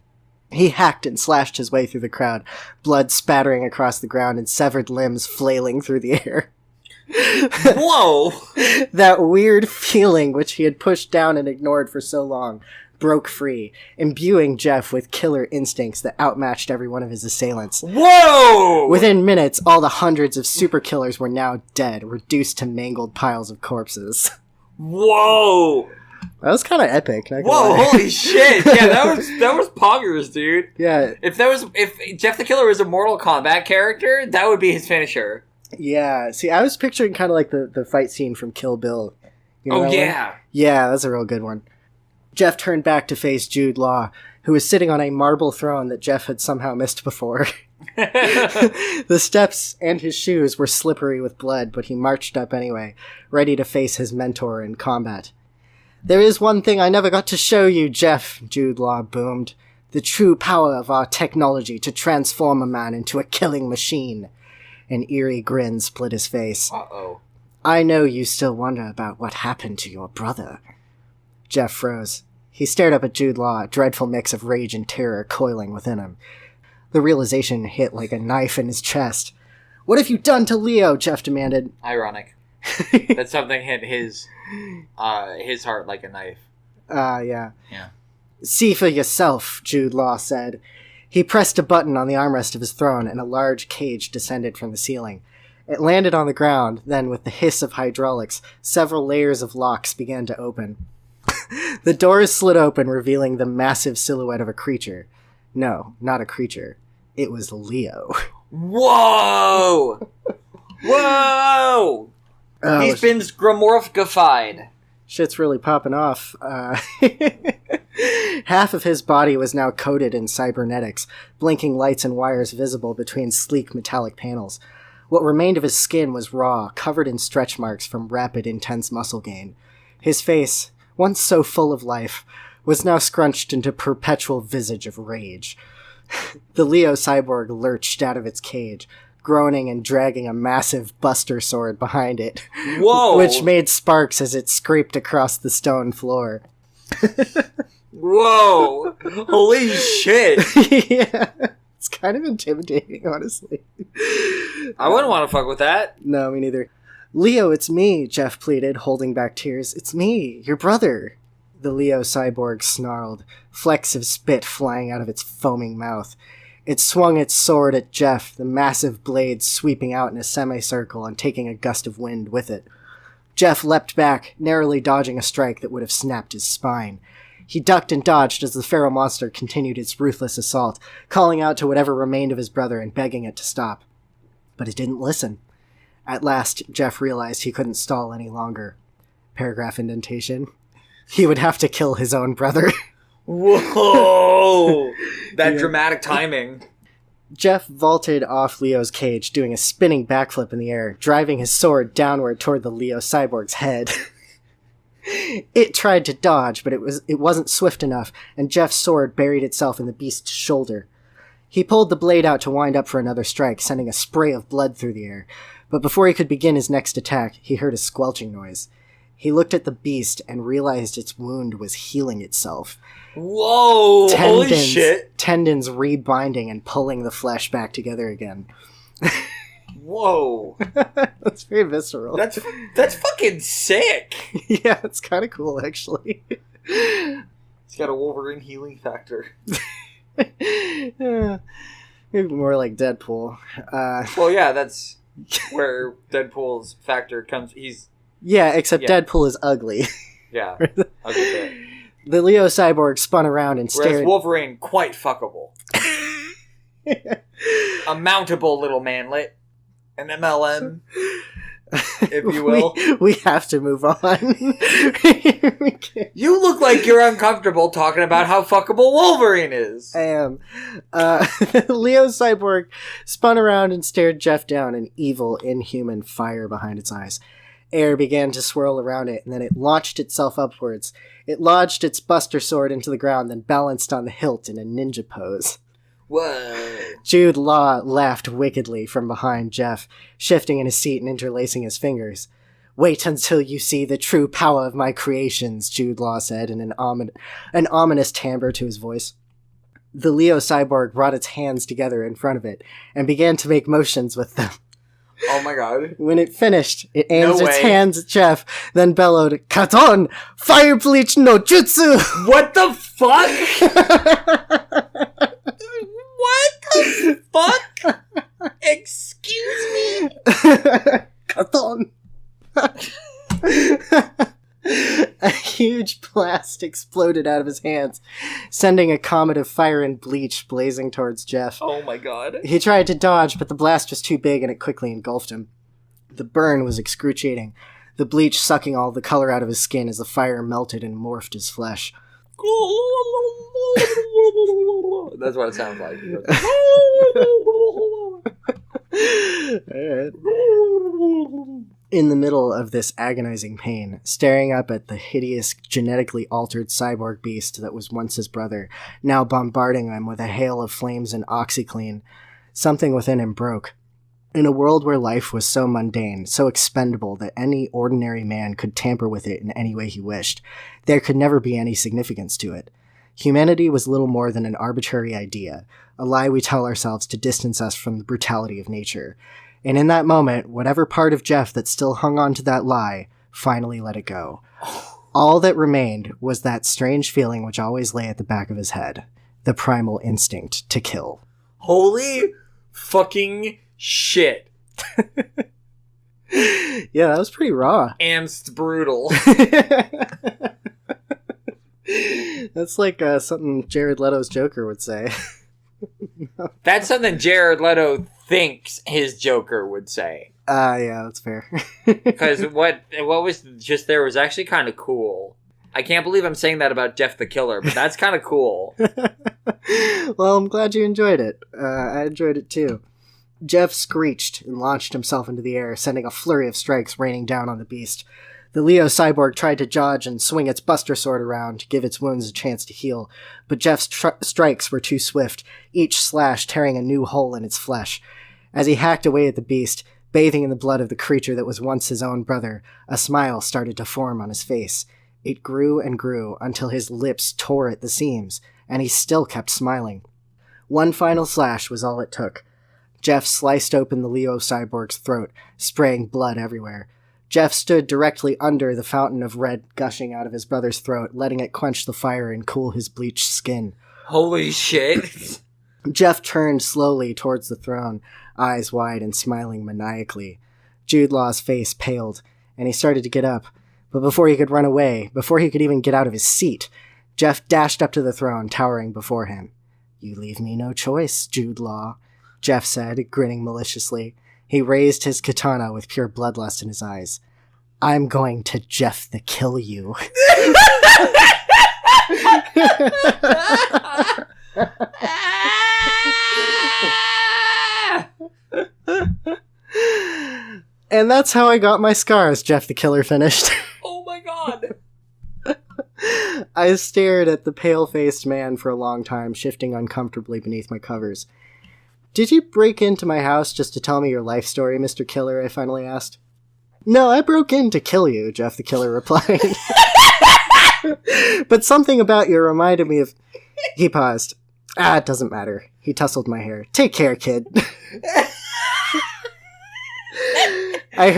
He hacked and slashed his way through the crowd, blood spattering across the ground and severed limbs flailing through the air. Whoa! That weird feeling which he had pushed down and ignored for so long broke free, imbuing Jeff with killer instincts that outmatched every one of his assailants. Whoa! Within minutes, all the hundreds of super killers were now dead, reduced to mangled piles of corpses. Whoa! That was kind of epic. Whoa! Holy shit! Yeah, that was poggers, dude. Yeah. If Jeff the Killer was a Mortal Kombat character, that would be his finisher. Yeah. See, I was picturing kind of like the fight scene from Kill Bill. You know yeah. Yeah, that's a real good one. Jeff turned back to face Jude Law, who was sitting on a marble throne that Jeff had somehow missed before. The steps and his shoes were slippery with blood, but he marched up anyway, ready to face his mentor in combat. "There is one thing I never got to show you, Jeff," Jude Law boomed. "The true power of our technology to transform a man into a killing machine." An eerie grin split his face. Uh-oh. "I know you still wonder about what happened to your brother." Jeff froze. He stared up at Jude Law, a dreadful mix of rage and terror coiling within him. The realization hit like a knife in his chest. "What have you done to Leo?" Jeff demanded. Ironic. That something hit his heart like a knife. Yeah. Yeah. "See for yourself," Jude Law said. He pressed a button on the armrest of his throne, and a large cage descended from the ceiling. It landed on the ground, then, with the hiss of hydraulics, several layers of locks began to open. The doors slid open, revealing the massive silhouette of a creature. No, not a creature. It was Leo. Whoa! Whoa! He's been gramorphified. Shit's really popping off. Half of his body was now coated in cybernetics, blinking lights and wires visible between sleek metallic panels. What remained of his skin was raw, covered in stretch marks from rapid, intense muscle gain. His face, once so full of life, was now scrunched into perpetual visage of rage. The Leo cyborg lurched out of its cage, groaning and dragging a massive buster sword behind it. Whoa! Which made sparks as it scraped across the stone floor. Whoa! Holy shit! Yeah. It's kind of intimidating, honestly. I wouldn't want to fuck with that. No, me neither. Leo, it's me, Jeff pleaded, holding back tears. It's me, your brother. The Leo cyborg snarled, flecks of spit flying out of its foaming mouth. It swung its sword at Jeff, the massive blade sweeping out in a semicircle and taking a gust of wind with it. Jeff leapt back, narrowly dodging a strike that would have snapped his spine. He ducked and dodged as the feral monster continued its ruthless assault, calling out to whatever remained of his brother and begging it to stop. But it didn't listen. At last, Jeff realized he couldn't stall any longer. Paragraph indentation. He would have to kill his own brother. Whoa! That dramatic timing. Jeff vaulted off Leo's cage, doing a spinning backflip in the air, driving his sword downward toward the Leo cyborg's head. It tried to dodge, but it wasn't swift enough, and Jeff's sword buried itself in the beast's shoulder. He pulled the blade out to wind up for another strike, sending a spray of blood through the air. But before he could begin his next attack, he heard a squelching noise. He looked at the beast and realized its wound was healing itself. Whoa! Holy shit! Tendons rebinding and pulling the flesh back together again. Whoa. That's very visceral. That's fucking sick. Yeah, it's kind of cool, actually. It's got a Wolverine healing factor. Yeah, maybe more like Deadpool. Well, yeah, that's where Deadpool's factor comes. Yeah, except Deadpool is ugly. Yeah, I'll get that. The Leo cyborg spun around and stared. Whereas Wolverine, quite fuckable. A mountable little manlet. An MLM, if you will. We have to move on. You look like you're uncomfortable talking about how fuckable Wolverine is. I am. Leo cyborg spun around and stared Jeff down, an evil, inhuman fire behind its eyes. Air began to swirl around it, and then it launched itself upwards. It lodged its buster sword into the ground, then balanced on the hilt in a ninja pose. Whoa. Jude Law laughed wickedly from behind Jeff, shifting in his seat and interlacing his fingers. Wait until you see the true power of my creations, Jude Law said in an ominous timbre to his voice. The Leo cyborg brought its hands together in front of it and began to make motions with them. Oh my god. When it finished, it aimed its hands at Jeff, then bellowed, Katon! Fire Bleach no Jutsu! What the fuck? What the fuck? Excuse me? Katon! A huge blast exploded out of his hands, sending a comet of fire and bleach blazing towards Jeff. Oh my god. He tried to dodge, but the blast was too big and it quickly engulfed him. The burn was excruciating, the bleach sucking all the color out of his skin as the fire melted and morphed his flesh. That's what it sounds like. In the middle of this agonizing pain, staring up at the hideous, genetically altered cyborg beast that was once his brother, now bombarding him with a hail of flames and OxyClean, something within him broke. In a world where life was so mundane, so expendable that any ordinary man could tamper with it in any way he wished, there could never be any significance to it. Humanity was little more than an arbitrary idea, a lie we tell ourselves to distance us from the brutality of nature. And in that moment, whatever part of Jeff that still hung on to that lie finally let it go. All that remained was that strange feeling which always lay at the back of his head. the primal instinct to kill. Holy fucking shit. Yeah, that was pretty raw. Amst brutal. That's like something Jared Leto's Joker would say. That's something Jared Leto thinks his Joker would say. Yeah, that's fair. Because what was just there was actually kind of cool. I can't believe I'm saying that about Jeff the Killer, but that's kind of cool. Well, I'm glad you enjoyed it. I enjoyed it too. Jeff screeched and launched himself into the air, sending a flurry of strikes raining down on the beast. The Leo cyborg tried to dodge and swing its buster sword around to give its wounds a chance to heal, but Jeff's strikes were too swift, each slash tearing a new hole in its flesh. As he hacked away at the beast, bathing in the blood of the creature that was once his own brother, a smile started to form on his face. It grew and grew until his lips tore at the seams, and he still kept smiling. One final slash was all it took. Jeff sliced open the Leo cyborg's throat, spraying blood everywhere. Jeff stood directly under the fountain of red gushing out of his brother's throat, letting it quench the fire and cool his bleached skin. Holy shit. Jeff turned slowly towards the throne, eyes wide and smiling maniacally. Jude Law's face paled, and he started to get up. But before he could run away, before he could even get out of his seat, Jeff dashed up to the throne, towering before him. "You leave me no choice, Jude Law," Jeff said, grinning maliciously. He raised his katana with pure bloodlust in his eyes. "I'm going to Jeff the Kill you." And that's how I got my scars, Jeff the Killer finished. Oh my god. I stared at the pale-faced man for a long time, shifting uncomfortably beneath my covers. "Did you break into my house just to tell me your life story, Mr. Killer?" I finally asked. "No, I broke in to kill you," Jeff the Killer replied. "But something about you reminded me of..." He paused. It doesn't matter." He tousled my hair. "Take care, kid." I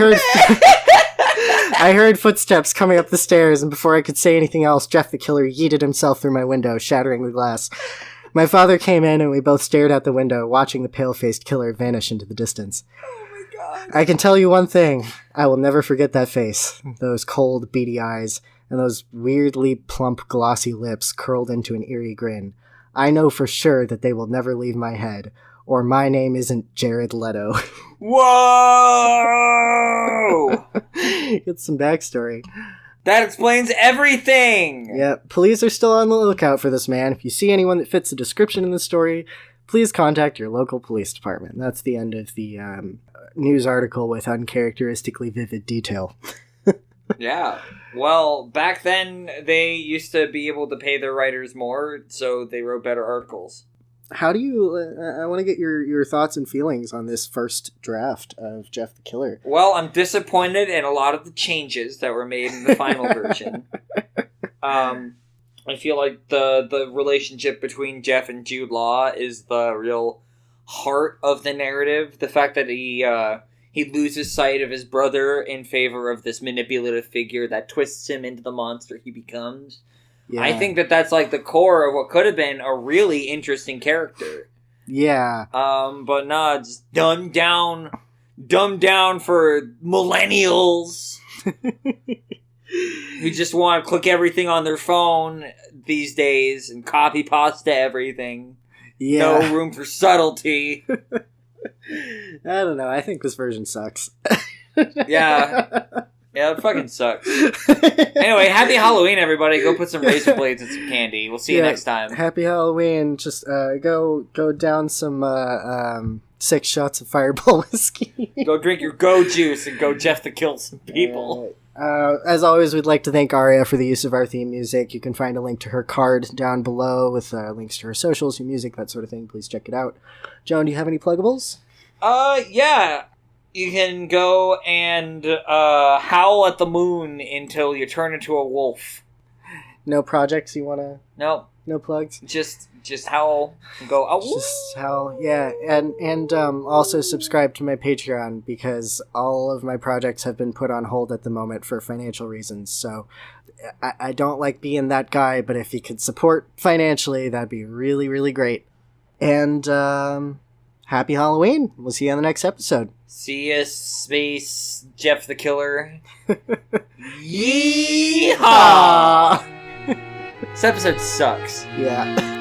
heard footsteps coming up the stairs, and before I could say anything else, Jeff the Killer yeeted himself through my window, shattering the glass. My father came in, and we both stared out the window, watching the pale-faced killer vanish into the distance. Oh my god. I can tell you one thing. I will never forget that face. Those cold, beady eyes, and those weirdly plump, glossy lips curled into an eerie grin. I know for sure that they will never leave my head, or my name isn't Jared Leto. Whoa! Get some backstory. That explains everything! Yeah, police are still on the lookout for this man. If you see anyone that fits the description in the story, please contact your local police department. That's the end of the news article with uncharacteristically vivid detail. Yeah. Well, back then, they used to be able to pay their writers more, so they wrote better articles. How do you... I want to get your thoughts and feelings on this first draft of Jeff the Killer. Well, I'm disappointed in a lot of the changes that were made in the final version. I feel like the relationship between Jeff and Jude Law is the real heart of the narrative. The fact that he loses sight of his brother in favor of this manipulative figure that twists him into the monster he becomes. Yeah. I think that's like the core of what could have been a really interesting character. Yeah. But nah, it's dumbed down for millennials who just want to click everything on their phone these days and copy pasta everything. Yeah. No room for subtlety. I don't know. I think this version sucks. Yeah. Yeah, it fucking sucks. Anyway, happy Halloween, everybody. Go put some razor blades and some candy. We'll see you next time. Happy Halloween. Just go down some 6 shots of Fireball whiskey. Go drink your Go juice and go Jeff to kill some people. As always, we'd like to thank Aria for the use of our theme music. You can find a link to her card down below with links to her socials, her music, that sort of thing. Please check it out. Joan, do you have any pluggables? Yeah. You can go and howl at the moon until you turn into a wolf. No projects you want to... No. No plugs? Just howl and go, oh. Just howl, yeah. And also subscribe to my Patreon, because all of my projects have been put on hold at the moment for financial reasons. So I don't like being that guy, but if he could support financially, that'd be really, really great. And happy Halloween. We'll see you on the next episode. See ya, Space Jeff the Killer. Yeehaw! This episode sucks. Yeah.